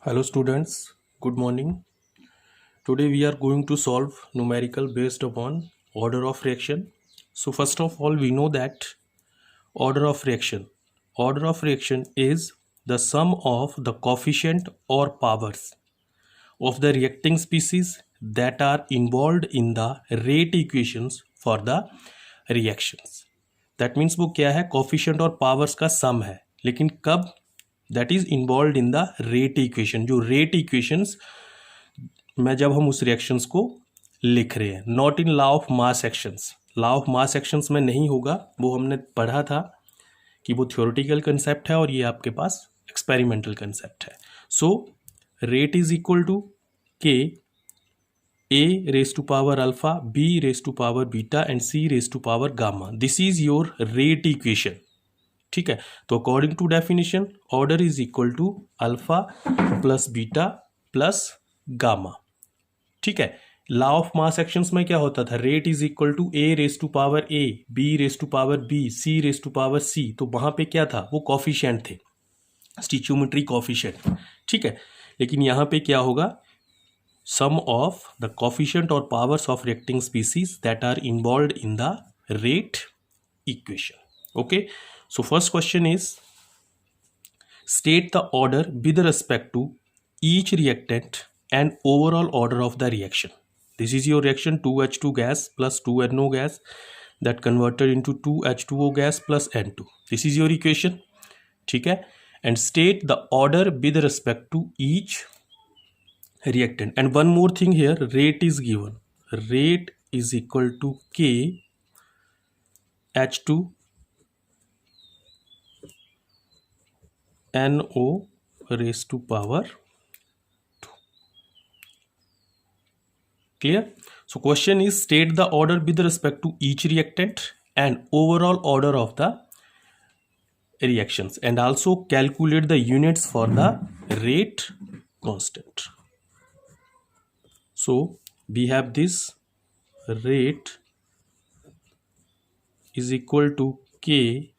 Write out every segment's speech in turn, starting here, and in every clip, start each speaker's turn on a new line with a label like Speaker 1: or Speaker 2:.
Speaker 1: Hello students, good morning. Today we are going to solve numerical based upon order of reaction. So first of all we know that order of reaction. Order of reaction is the sum of the coefficient or powers of the reacting species that are involved in the rate equations for the reactions. That means वो क्या है, coefficient और powers का sum है, लेकिन कब, that is involved in the rate equation. जो rate equations में जब हम उस रिएक्शंस को लिख रहे हैं, not in law of mass actions. Law of mass actions में नहीं होगा, वो हमने पढ़ा था कि वो थ्योरेटिकल कंसेप्ट है और ये आपके पास एक्सपेरिमेंटल कंसेप्ट है. So rate is equal to k a raise to power alpha, b raise to power beta and c raise to power gamma. This is your rate equation. ठीक है, तो according to definition order is equal to alpha plus beta plus gamma. ठीक है, law of mass actions में क्या होता था, rate is equal to a raise to power a, b raise to power b, c raise to power c. तो वहां पे क्या था, वो कॉफिशिएंट थे, स्टिचियोमेट्री कॉफिशिएंट. ठीक है, लेकिन यहां पे क्या होगा, सम ऑफ द कॉफिशिएंट और powers of reacting species that are involved in the rate equation. Okay, so first question is state the order with respect to each reactant and overall order of the reaction. This is your reaction 2H2 gas plus 2NO gas that converted into 2H2O gas plus N2. This is your equation. ठीक है, and state the order with respect to each reactant. And one more thing here, rate is given. Rate is equal to K H2 NO raised to power 2. Clear? So question is state the order with respect to each reactant and overall order of the reactions, and also calculate the units for the rate constant. So we have this rate is equal to K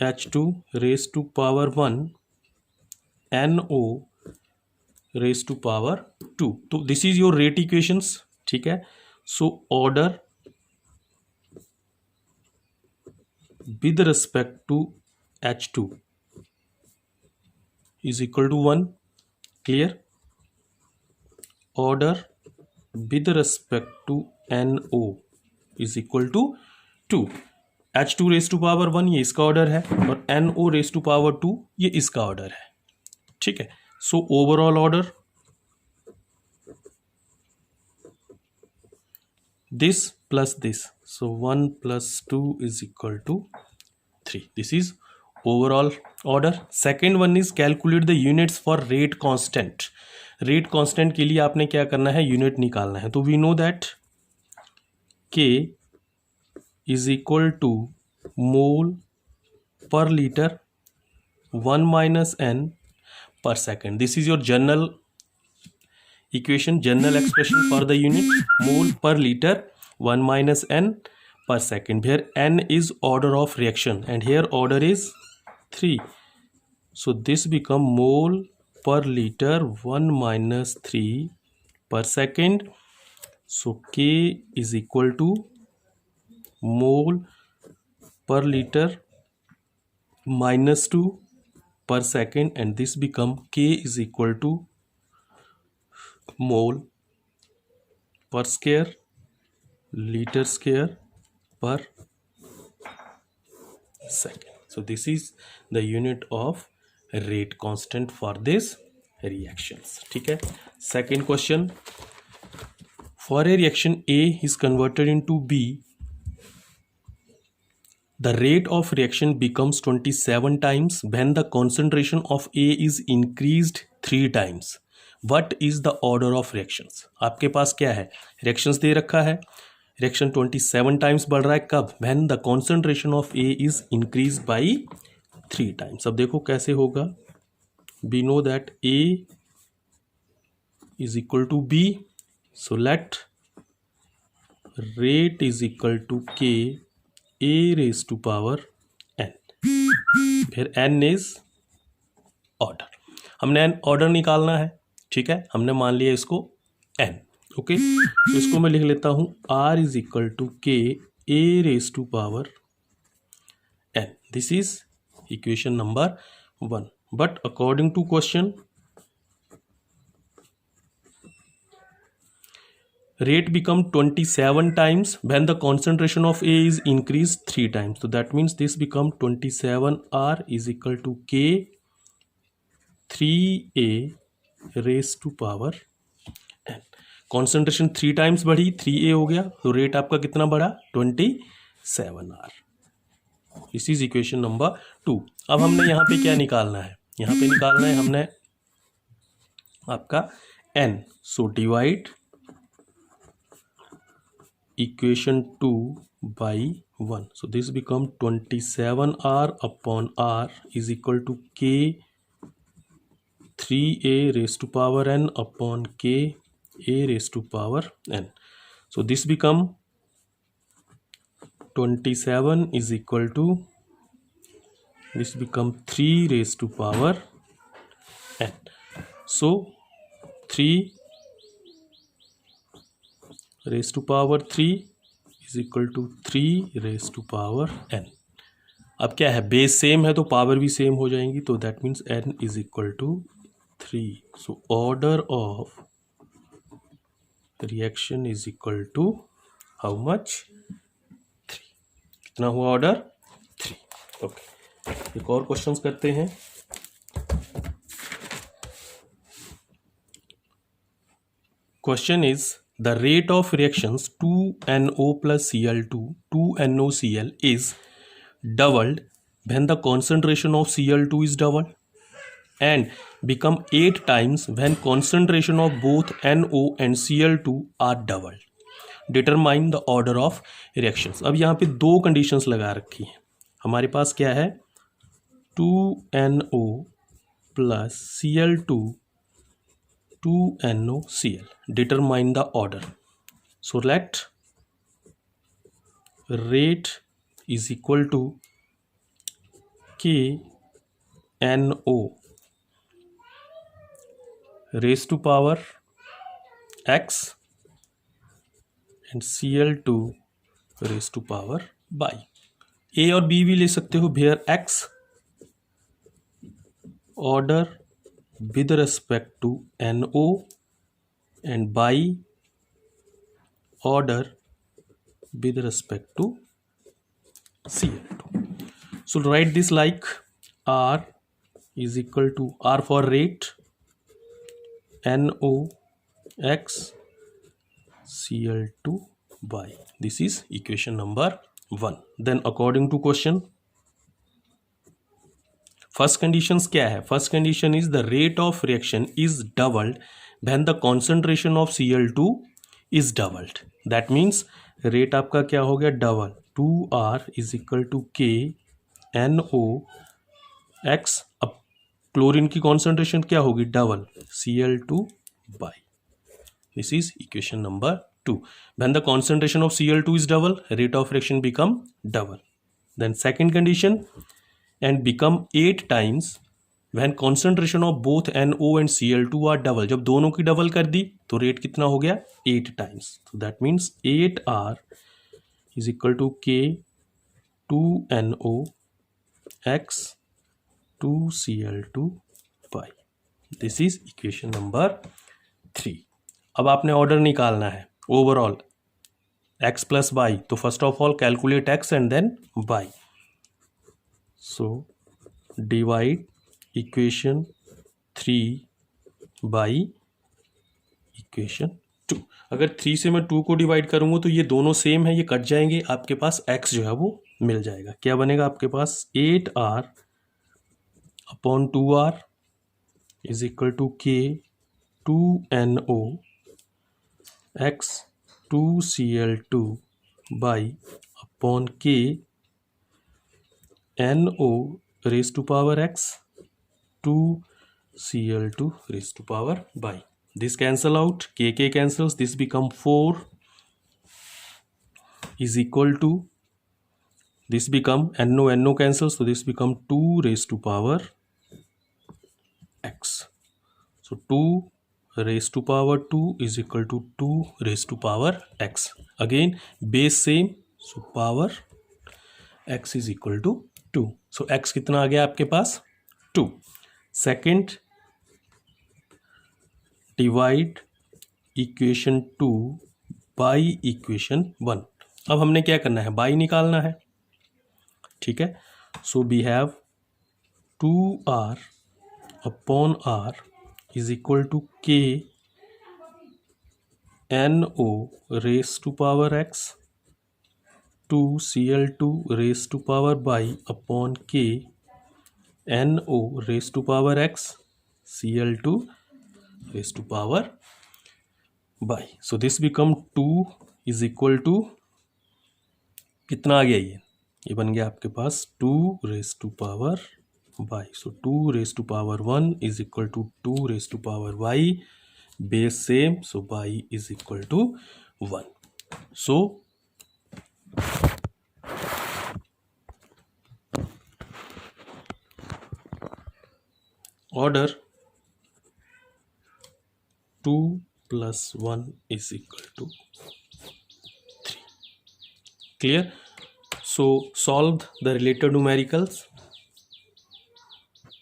Speaker 1: H2 raised to power 1 NO raised to power 2. तो this is your rate equations. ठीक है, so order with respect to H2 is equal to 1. Clear? Order with respect to NO is equal to 2. H2 raise to power 1 ये इसका order है और NO raise to power 2 ये इसका order है. ठीक है, so overall order this plus this, so 1 plus 2 is equal to 3. This is overall order. Second one is calculate the units for rate constant. Rate constant के लिए आपने क्या करना है, यूनिट निकालना है. तो we know that K is equal to mole per liter 1 minus n per second. This is your general equation, general expression for the unit mole per liter 1 minus n per second. Here n is order of reaction and here order is 3. So this become mole per liter 1 minus 3 per second. So K is equal to mole per liter minus 2 per second, and this become K is equal to mole per square liter square per second. So this is the unit of rate constant for this reactions. ठीक है, second question, for a reaction A is converted into B, the rate of reaction becomes 27 times when the concentration of A is increased 3 times. What is the order of reactions? आपके पास क्या है, reactions दे रखा है, reaction 27 times बढ़ रहा है, कब, when the concentration of A is increased by 3 times. अब देखो कैसे होगा, we know that A is equal to B, so let rate is equal to K A raised to power n. फिर n is order. हमने order निकालना है, ठीक है, हमने मान लिया इसको n, ओके। तो इसको मैं लिख लेता हूँ r is equal to k a raise to power n। This is equation number 1। But according to question rate become 27 times when the concentration of A is increased 3 times. So that means this become 27R is equal to K 3A raised to power n। Concentration 3 times बढ़ी, 3A हो गया, तो rate आपका कितना बढ़ा, 27R। This is equation number 2। अब हमने यहाँ पे क्या निकालना है, यहाँ पे निकालना है हमने आपका n। So divide equation 2 by 1, so this become 27R upon R is equal to K 3A raised to power n upon K A raised to power n। So this become 27 is equal to, this become 3 raised to power n। So 3 raised to power 3 is equal to 3 raised to power n। अब क्या है, base same है तो power भी same हो जाएंगी, तो that means n is equal to 3। So order of reaction is equal to how much, 3। कितना हुआ ऑर्डर, 3। ओके, एक और क्वेश्चंस करते हैं। Question is the rate of reactions 2NO plus Cl2 2NOCl is doubled when the concentration of Cl2 is doubled and become 8 times when concentration of both NO and Cl2 are doubled. Determine the order of reactions। अब यहाँ पे दो conditions लगा रखी हैं हमारे पास, क्या है, 2NO plus Cl2 2NOCl, determine the order। So let rate is equal to KNO raised to power x and Cl2 raised to power by। A और B भी ले सकते हो, where x order with respect to NO and by order with respect to Cl2। So write this like R is equal to R for rate, NO x Cl2 by। This is equation number 1। Then according to question, first conditions क्या है, first condition is the rate of reaction is doubled when the concentration of Cl2 is doubled. That means rate आपका क्या हो गया, double, 2R is equal to K NO x। अब chlorine की concentration क्या होगी, double, Cl2 y. This is equation number 2। When the concentration of Cl2 is double, rate of reaction become double. Then second condition, and become 8 times when concentration of both NO and Cl2 are double। जब दोनों की double कर दी तो rate कितना हो गया, 8 times. तो that means 8R is equal to K 2NO x 2Cl2 by। This is equation number 3। अब आपने ऑर्डर निकालना है ओवरऑल x प्लस बाई, तो first of all calculate x and then y. So divide equation 3 by equation 2। अगर 3 से मैं 2 को divide करूँगा तो ये दोनों सेम है, ये कट जाएंगे, आपके पास x जो है वो मिल जाएगा। क्या बनेगा आपके पास, 8R upon 2R is equal to K 2NO x 2Cl2 y upon K NO raised to power x 2Cl2 raised to power by। This cancel out, K cancels, this become 4 is equal to, this become NO cancels, so this become 2 raised to power x। So 2 raised to power 2 is equal to 2 raised to power x. Again base same, so power x is equal to 2. So x कितना आ गया आपके पास 2. Second divide equation 2 by equation 1. अब हमने क्या करना है, बाई निकालना है. ठीक है. So we have 2r upon r is equal to k NO raise to power x 2 Cl2 raise to power y upon k NO raise to power x Cl2 raise to power y. So this become 2 is equal to कितना आ गया, ये बन गया आपके पास 2 raise to power y. So 2 raise to power 1 is equal to 2 raise to power by. Base same, so y is equal to 1. So order 2 plus 1 is equal to 3. Clear? So solve the related numericals.